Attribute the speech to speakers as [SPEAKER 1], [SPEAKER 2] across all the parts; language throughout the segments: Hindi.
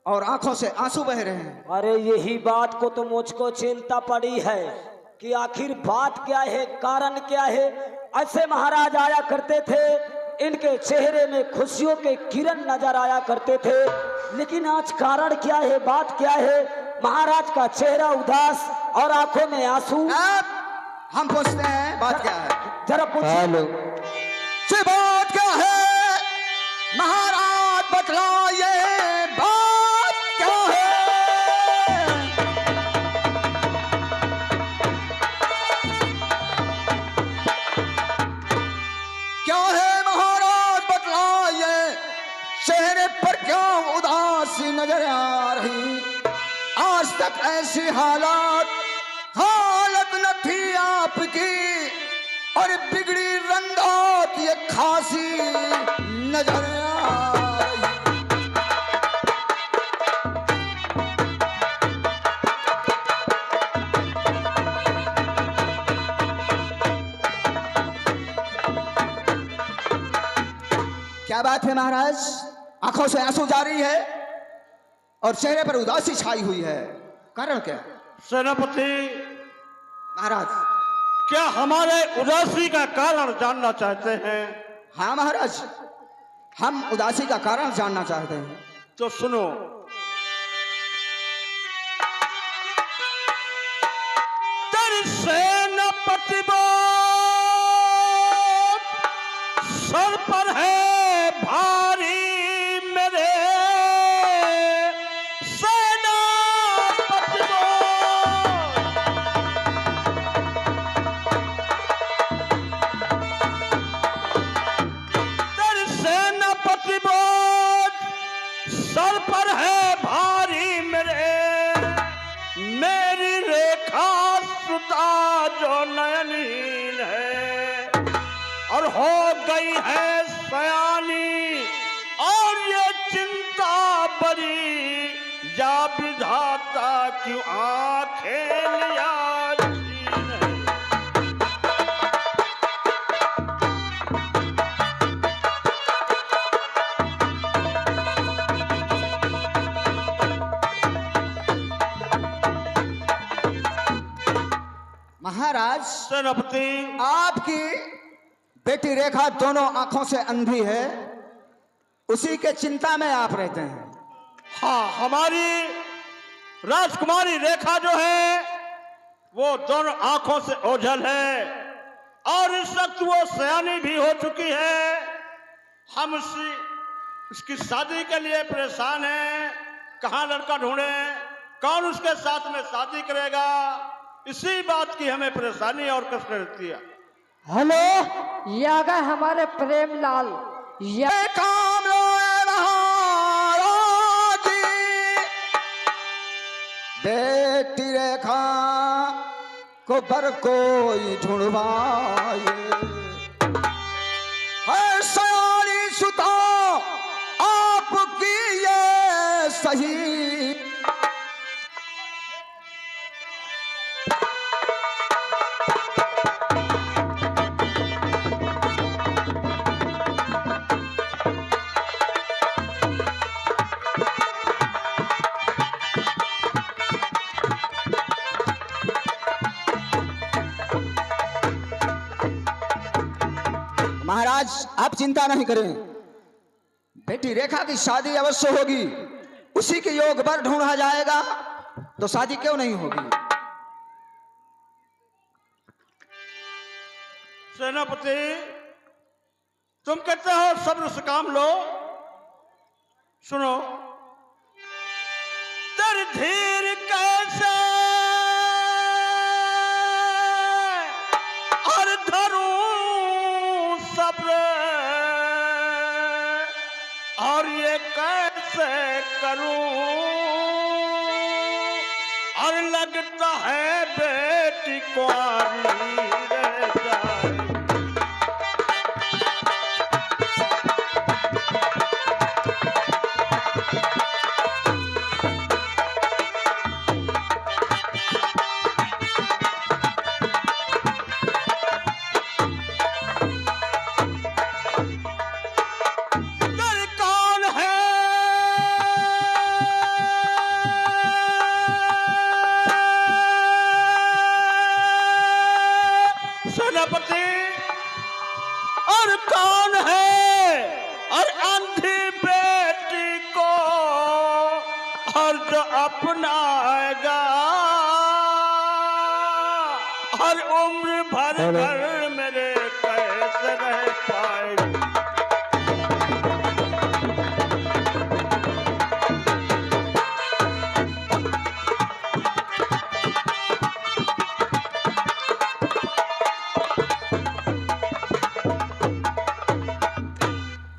[SPEAKER 1] और आंखों से आंसू बह रहे हैं।
[SPEAKER 2] अरे यही बात को तो मुझको चिंता पड़ी है कि आखिर बात क्या है, कारण क्या है। ऐसे महाराज आया करते थे, इनके चेहरे में खुशियों के किरण नजर आया करते थे, लेकिन आज कारण क्या है, बात क्या है। महाराज का चेहरा उदास और आंखों में आंसू।
[SPEAKER 1] हम पूछते हैं बात क्या है,
[SPEAKER 2] जरा पूछो।
[SPEAKER 1] बात क्या है महाराज, बतलाइए बात क्या है। क्या है महाराज बतलाइए, चेहरे पर क्यों उदासी नजर आ रही। आज तक ऐसी हालत न थी आपकी, और बिगड़ी रंगत ये खासी नजर आई। क्या बात है महाराज, आंखों से आंसू जारी है और चेहरे पर उदासी छाई हुई है, कारण क्या।
[SPEAKER 3] सेनापति
[SPEAKER 1] महाराज,
[SPEAKER 3] क्या हमारे उदासी का कारण जानना चाहते हैं?
[SPEAKER 1] हाँ महाराज, हम उदासी का कारण जानना चाहते हैं।
[SPEAKER 3] तो सुनो। तेरी सेनापति सर पर है भारी मेरे सर पर है भारी मेरी रेखा सुता जो नयनहीन है और हो गई है सयानी, और ये चिंता बड़ी जा विधाता क्यों आंखें लिया।
[SPEAKER 1] महाराज,
[SPEAKER 3] सेनापति
[SPEAKER 1] आपकी बेटी रेखा दोनों आंखों से अंधी है, उसी के चिंता में आप रहते हैं।
[SPEAKER 3] हाँ, हमारी राजकुमारी रेखा जो है वो दोनों आंखों से ओझल है और इस वक्त वो सयानी भी हो चुकी है। हम उसकी शादी के लिए परेशान हैं, कहाँ लड़का ढूंढे, कौन उसके साथ में शादी करेगा, इसी बात की हमें परेशानी और कष्ट रहती है।
[SPEAKER 4] हेलो, ये आ गए हमारे प्रेमलाल। ये
[SPEAKER 1] काम लो महाराज, बेटी रेखा को बर कोई ढूंढवाए, है सयानी सुता आपकी ये सही। महाराज, आप चिंता नहीं करें, बेटी रेखा की शादी अवश्य होगी, उसी के योग पर ढूंढा जाएगा, तो शादी क्यों नहीं होगी।
[SPEAKER 3] सेनापति, तुम कहते हो सब्र से काम लो। सुनो, तेरी धीर कैसे और धरूं सब्र, और ये कैसे करूं, और लगता है बेटी कुंवारी रह जाए। हर जो अपनाएगा हर उम्र भर घर मेरे कैसे रह पाएगा।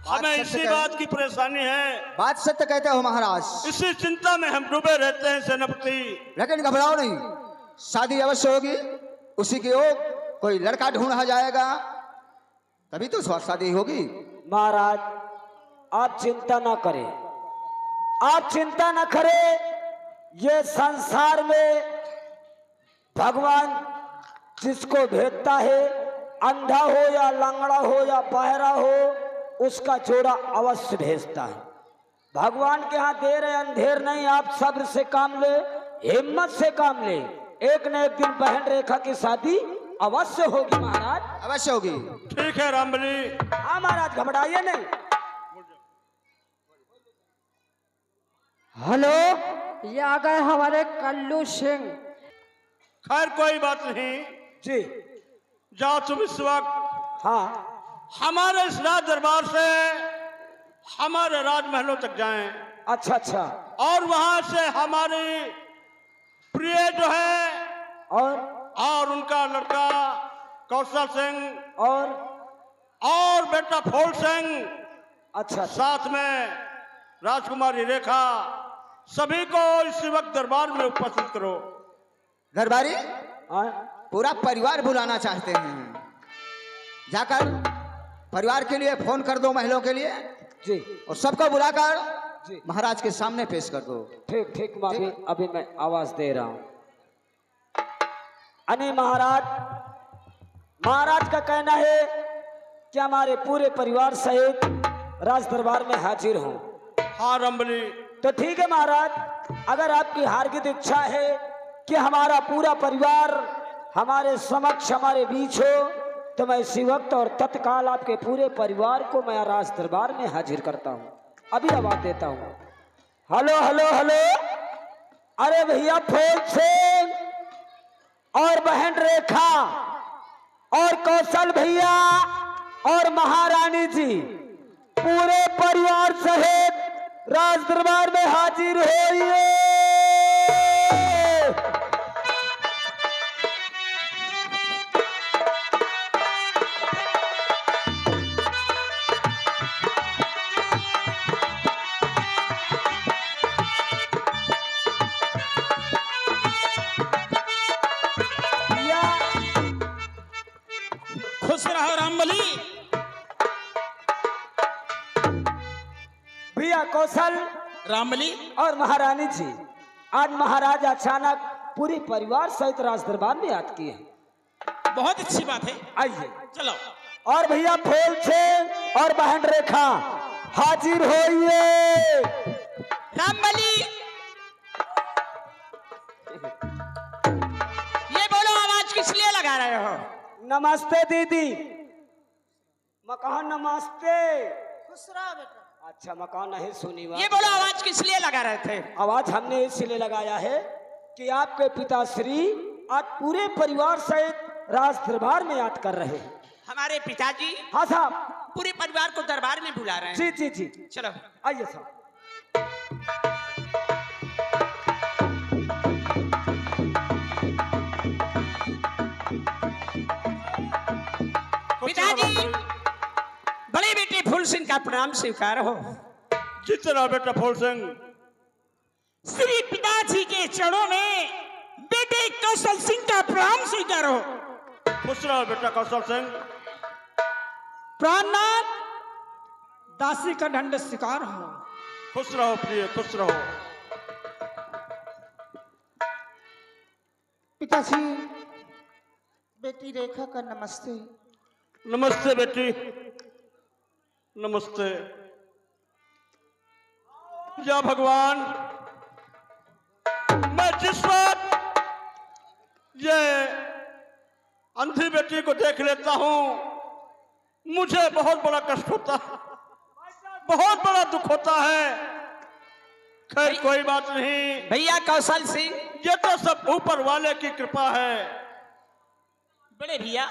[SPEAKER 3] हमें इसी बात की परेशानी है,
[SPEAKER 1] बात सत्य कहते हो महाराज,
[SPEAKER 3] इसी चिंता में हम डूबे रहते हैं सेनापति।
[SPEAKER 1] लेकिन घबराओ नहीं, शादी अवश्य होगी। उसी की ओर कोई लड़का ढूंढा जाएगा, तभी तो शादी होगी।
[SPEAKER 2] महाराज आप चिंता ना करें, आप चिंता ना करें। ये संसार में भगवान जिसको भेजता है, अंधा हो या लंगड़ा हो या बहरा हो, उसका जोड़ा अवश्य भेजता है। भगवान के यहाँ देर है अंधेर नहीं, आप सब्र से काम ले, हिम्मत से काम ले। एक न एक दिन बहन रेखा की शादी अवश्य होगी महाराज,
[SPEAKER 1] अवश्य होगी।
[SPEAKER 3] ठीक है रामबली।
[SPEAKER 2] हाँ महाराज घबराइए नहीं।
[SPEAKER 4] हेलो, ये आ गए हमारे कल्लू सिंह।
[SPEAKER 3] खैर कोई बात नहीं,
[SPEAKER 2] जी
[SPEAKER 3] जाओ तुम इस वक्त
[SPEAKER 2] हाँ,
[SPEAKER 3] हमारे इस राज दरबार से हमारे राजमहलों तक जाएं
[SPEAKER 2] अच्छा अच्छा।
[SPEAKER 3] और वहां से हमारी प्रिय जो है और उनका लड़का कौशल सिंह और बेटा फूल सिंह,
[SPEAKER 2] अच्छा
[SPEAKER 3] साथ में राजकुमारी रेखा, सभी को इसी वक्त दरबार में उपस्थित करो।
[SPEAKER 1] दरबारी
[SPEAKER 2] हाँ?
[SPEAKER 1] पूरा परिवार बुलाना चाहते हैं, जाकर परिवार के लिए फोन कर दो, महलों के लिए,
[SPEAKER 2] जी
[SPEAKER 1] और सबको बुलाकर
[SPEAKER 2] जी
[SPEAKER 1] महाराज के सामने पेश कर दो।
[SPEAKER 2] ठीक ठीक, मैं अभी मैं आवाज दे रहा हूँ। अने महाराज का कहना है कि हमारे पूरे परिवार सहित राज दरबार में हाजिर हूँ।
[SPEAKER 3] हाँ रंबली,
[SPEAKER 2] तो ठीक है महाराज, अगर आपकी हार्दिक इच्छा है कि हमारा पूरा परिवार हमारे समक्ष हमारे बीच हो, तो मैं इसी वक्त और तत्काल आपके पूरे परिवार को मैं राज दरबार में हाजिर करता हूँ। अभी आवाज देता हूँ। हेलो हेलो हेलो, अरे भैया फूल सिंह और बहन रेखा और कौशल भैया और महारानी जी, पूरे परिवार सहित राज दरबार में हाजिर होइए।
[SPEAKER 5] खुश रहो रामबली।
[SPEAKER 2] भैया कौशल
[SPEAKER 5] रामबली,
[SPEAKER 2] और महारानी जी, आज महाराज अचानक पूरे परिवार सहित राज दरबार में याद किए हैं।
[SPEAKER 5] बहुत अच्छी बात है,
[SPEAKER 2] आइए।
[SPEAKER 5] चलो।
[SPEAKER 2] और भैया फूल सिंह और बहन रेखा हाजिर होइए।
[SPEAKER 5] रामबली, ये बोलो आवाज किस लिए लगा रहे हो?
[SPEAKER 2] नमस्ते दीदी। मकान नमस्ते।
[SPEAKER 6] खुश रहो बेटा।
[SPEAKER 2] अच्छा मकान नहीं सुनी
[SPEAKER 5] ये बोलो आवाज किस लिए लगा रहे थे?
[SPEAKER 2] आवाज हमने इसलिए लगाया है कि आपके पिताश्री आज पूरे परिवार सहित राज दरबार में याद कर रहे हैं।
[SPEAKER 5] हमारे पिताजी
[SPEAKER 2] हाँ साहब,
[SPEAKER 5] पूरे परिवार को दरबार में बुला रहे हैं।
[SPEAKER 2] जी जी जी,
[SPEAKER 5] चलो
[SPEAKER 2] आइए साहब।
[SPEAKER 5] पिताजी, बड़े बेटे फूल सिंह का प्रणाम स्वीकार हो।
[SPEAKER 3] जिस तरह बेटा फूल सिंह,
[SPEAKER 5] श्री पिताजी के चरणों में बेटे कौशल सिंह का प्रणाम स्वीकार हो।
[SPEAKER 3] खुश रहो बेटा कौशल सिंह।
[SPEAKER 4] प्राणनाथ दासी का दंड शिकार हो।
[SPEAKER 3] खुश रहो प्रिय, खुश रहो।
[SPEAKER 6] पिताजी, बेटी रेखा का नमस्ते।
[SPEAKER 3] नमस्ते बेटी, नमस्ते। या भगवान, मैं जिस वक्त ये अंधी बेटी को देख लेता हूं, मुझे बहुत बड़ा कष्ट होता है, बहुत बड़ा दुख होता है। खैर कोई बात नहीं,
[SPEAKER 5] भैया कौशल सिंह।
[SPEAKER 3] ये तो सब ऊपर वाले की कृपा है।
[SPEAKER 5] बड़े भैया,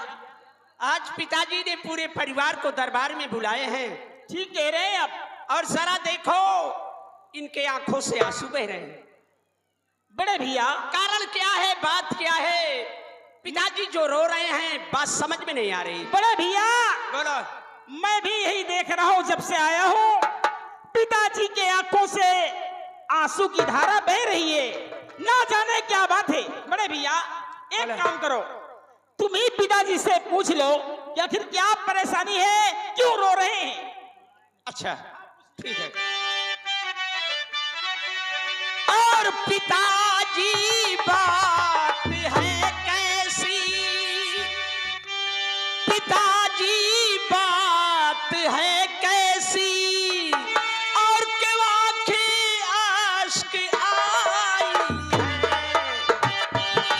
[SPEAKER 5] आज पिताजी ने पूरे परिवार को दरबार में बुलाए हैं। ठीक कह रहे हैं आप। और जरा देखो, इनके आंखों से आंसू बह रहे हैं। बड़े भैया, कारण क्या है, बात क्या है? पिताजी जो रो रहे हैं, बात समझ में नहीं आ रही। बड़े भैया बोलो। मैं भी यही देख रहा हूं, जब से आया हूं पिताजी के आंखों से आंसू की धारा बह रही है। ना जाने क्या बात है। बड़े भैया, एक काम करो, तुम ही पिताजी से पूछ लो कि आखिर क्या परेशानी है, क्यों रो रहे हैं। अच्छा ठीक है। और पिताजी बात है कैसी, पिताजी बात है कैसी, और क्यों आंखें आश्क आई है।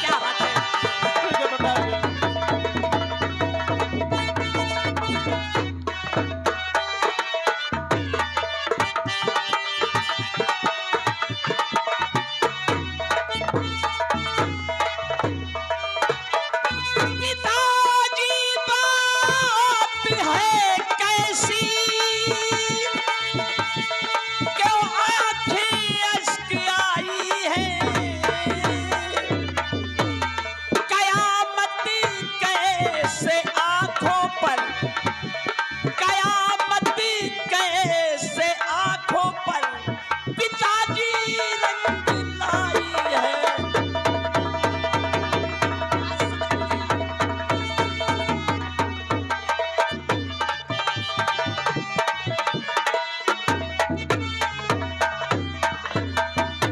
[SPEAKER 5] क्या बात है? पिताजी बात है कैसी, क्यों आंखें अश्क आई है। कयामत कैसे आंखों पर, कयामत कैसे आंखों पर पिताजी रंग लाई है।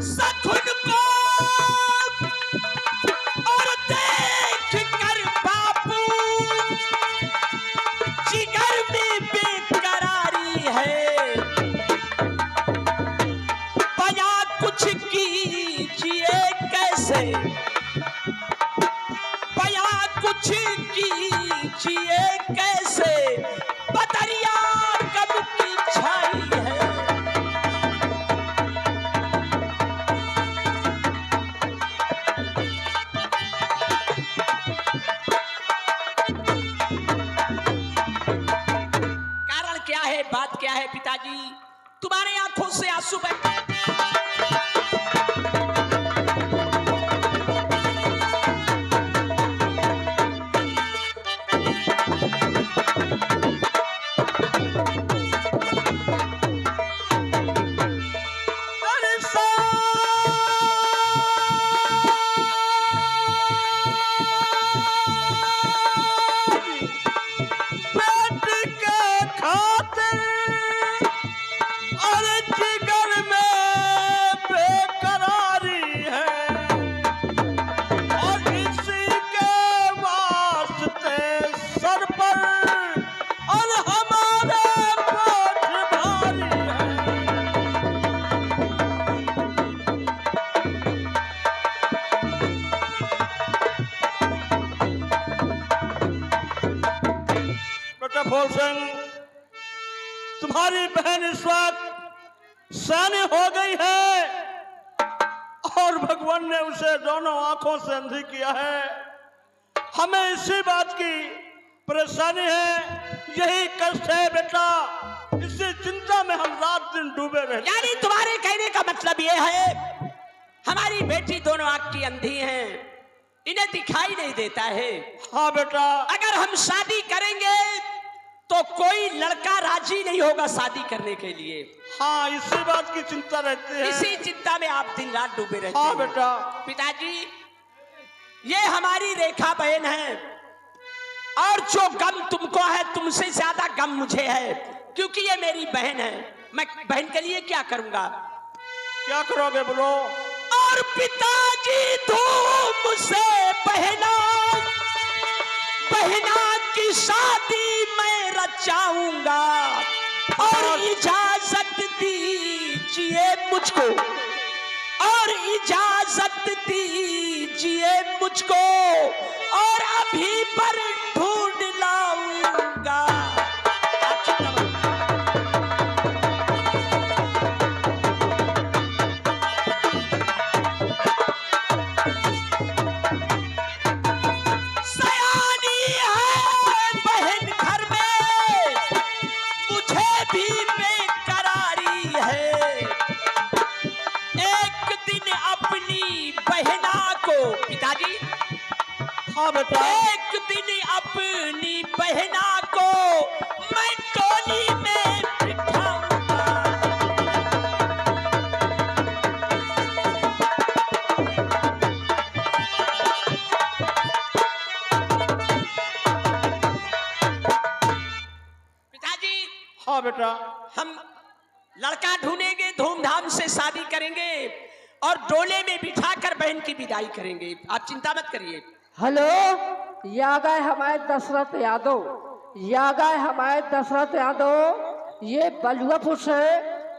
[SPEAKER 5] सखुन को और देख कर बापू जिगर में बेकरारी है। बया कुछ कीजिए कैसे, बया कुछ कीजिए कैसे, बदरिया कब की छाई है। कारण क्या है, बात क्या है पिताजी, तुम्हारे आंखों से आंसू बह।
[SPEAKER 3] बेटी के खातिर और जिगर में बेकरारी है, और इसी के वास्ते सर पर और हमारे बोझ भारी है। बेटा फूल सिंह, तुम्हारी बहन इस वक्त सयानी हो गई है, और भगवान ने उसे दोनों आंखों से अंधी किया है। हमें इसी बात की परेशानी है, यही कष्ट है बेटा। इसी चिंता में हम रात दिन डूबे रहते।
[SPEAKER 5] यानी तुम्हारे कहने का मतलब यह है, हमारी बेटी दोनों आंख की अंधी हैं, इन्हें दिखाई नहीं देता है।
[SPEAKER 3] हाँ बेटा,
[SPEAKER 5] अगर हम शादी करेंगे तो कोई लड़का राजी नहीं होगा शादी करने के लिए।
[SPEAKER 3] हाँ इसी बात की चिंता रहती है।
[SPEAKER 5] इसी चिंता में आप दिन रात डूबे रहते
[SPEAKER 3] हाँ
[SPEAKER 5] हैं।
[SPEAKER 3] बेटा।
[SPEAKER 5] पिताजी, ये हमारी रेखा बहन है, और जो गम तुमको है तुमसे ज्यादा गम मुझे है, क्योंकि ये मेरी बहन है। मैं बहन के लिए क्या करूंगा?
[SPEAKER 3] क्या करोगे बोलो?
[SPEAKER 5] और पिताजी धूम से बहना, बहना की शादी मैं रचाऊंगा, और इजाजत दीजिए मुझको, और इजाजत दीजिए मुझको, और अभी पर ढूंढ लाऊंगा। पिताजी
[SPEAKER 3] हाँ बेटा।
[SPEAKER 5] एक दिन अपनी बहना को मैं टोली में बिठाऊंगा। पिताजी
[SPEAKER 3] हाँ बेटा।
[SPEAKER 5] हम लड़का ढूंढेंगे, धूमधाम से शादी करेंगे और डोले में बिठाकर बहन की विदाई करेंगे। आप चिंता मत करिए।
[SPEAKER 4] हेलो, या गए हमारे दशरथ यादव, या गए हमारे दशरथ यादव। ये बलुआपुर से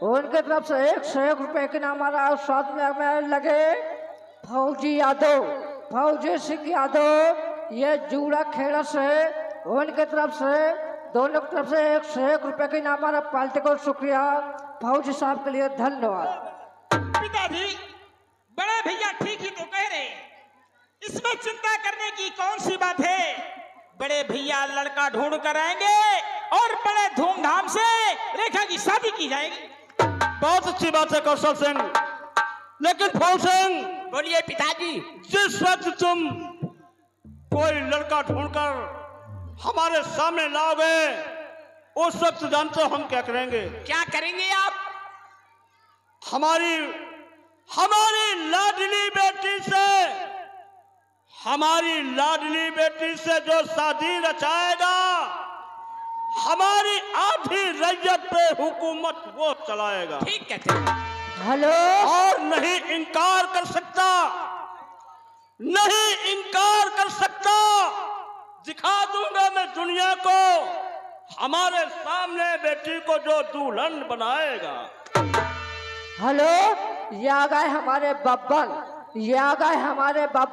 [SPEAKER 4] उनके तरफ से 1 रुपए के नाम हमारा स्वाद में लगे फौजी यादव, फौजी सिंह यादव। ये जूड़ा खेड़ा से उनके तरफ से दोनों की तरफ से 1 रुपए के नाम हमारा पाल्टे को शुक्रिया। फौजी साहब के लिए धन्यवाद।
[SPEAKER 7] पिताजी, बड़े भैया ठीक ही तो कह रहे हैं, इसमें चिंता करने की कौन सी बात है। बड़े भैया लड़का ढूंढ कर आएंगे और बड़े धूमधाम से रेखा की शादी की जाएगी।
[SPEAKER 3] बहुत अच्छी बात है कौशल सिंह, लेकिन फौल सिंह,
[SPEAKER 5] बोलिए पिताजी।
[SPEAKER 3] जिस वक्त तुम कोई लड़का ढूंढकर हमारे सामने लाओगे, उस वक्त जानते हो हम क्या करेंगे?
[SPEAKER 5] क्या करेंगे आप?
[SPEAKER 3] हमारी लाडली बेटी से जो शादी रचाएगा, हमारी आधी रैयत पे हुकूमत वो चलाएगा।
[SPEAKER 5] ठीक कहते हैं।
[SPEAKER 4] हेलो,
[SPEAKER 3] और नहीं इनकार कर सकता, नहीं इनकार कर सकता। दिखा दूंगा मैं दुनिया को हमारे सामने बेटी को जो दुल्हन बनाएगा।
[SPEAKER 4] हेलो, या गए हमारे बब्बन, या गए हमारे बब्बन।